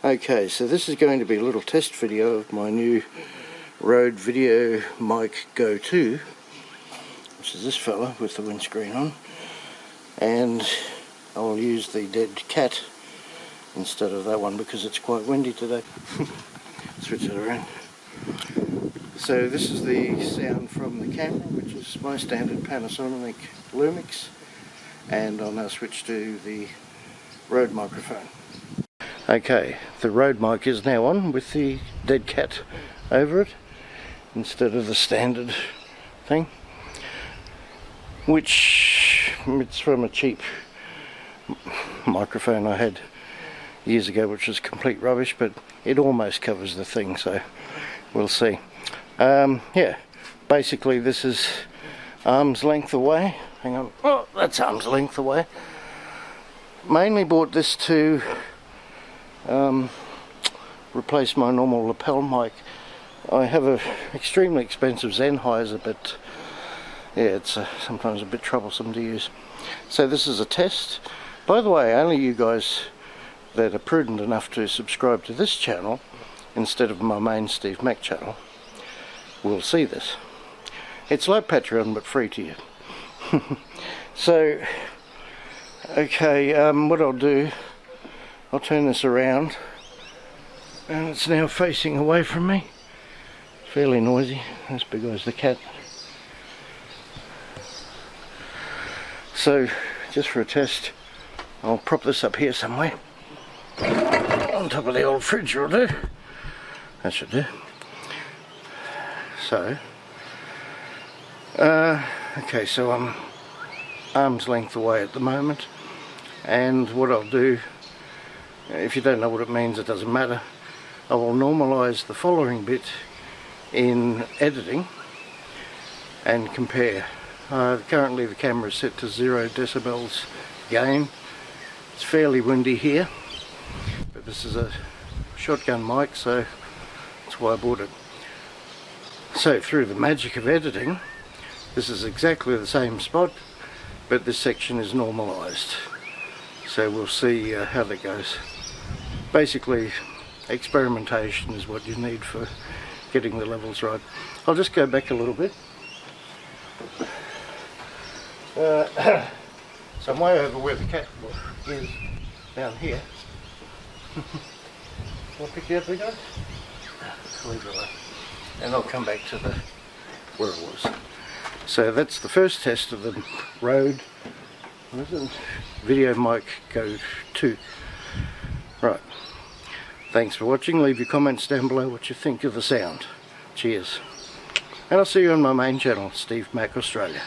Okay, so this is going to be a little test video of my new Rode Videomic GO II, which is this fella with the windscreen on, and I'll use the dead cat instead of that one because it's quite windy today. Switch it around. So this is the sound from the camera, which is my standard Panasonic Lumix, and I'll now switch to the Rode microphone. Okay, the Rode mic is now on with the dead cat over it instead of the standard thing, which it's from a cheap microphone I had years ago, which was complete rubbish, but it almost covers the thing, so we'll see. Yeah, basically this is arm's length away. Hang on, oh, that's arm's length away. Mainly bought this to replace my normal lapel mic. I have a extremely expensive Sennheiser, but yeah, it's sometimes a bit troublesome to use. So this is a test. By the way, only you guys that are prudent enough to subscribe to this channel instead of my main Steve Mac channel will see this. It's like Patreon but free to you. So okay, what I'll do, I'll turn this around, and it's now facing away from me. Fairly noisy. This big guy's the cat. So just for a test, I'll prop this up here somewhere. On top of the old fridge will do. That should do. So okay, so I'm arm's length away at the moment, and what I'll do, if you don't know what it means, it doesn't matter. I will normalize the following bit in editing and compare. Currently the camera is set to 0 decibels gain. It's fairly windy here, but this is a shotgun mic, so that's why I bought it. So through the magic of editing, this is exactly the same spot, but this section is normalized. So we'll see how that goes. Basically, experimentation is what you need for getting the levels right. I'll just go back a little bit. So I'm way over where the cat is, down here. I'll pick you up again. Leave it alone. And I'll come back to the where it was. So that's the first test of the Rode Videomic GO II. Right. Thanks for watching. Leave your comments down below what you think of the sound. Cheers. And I'll see you on my main channel, Steve Mac Australia.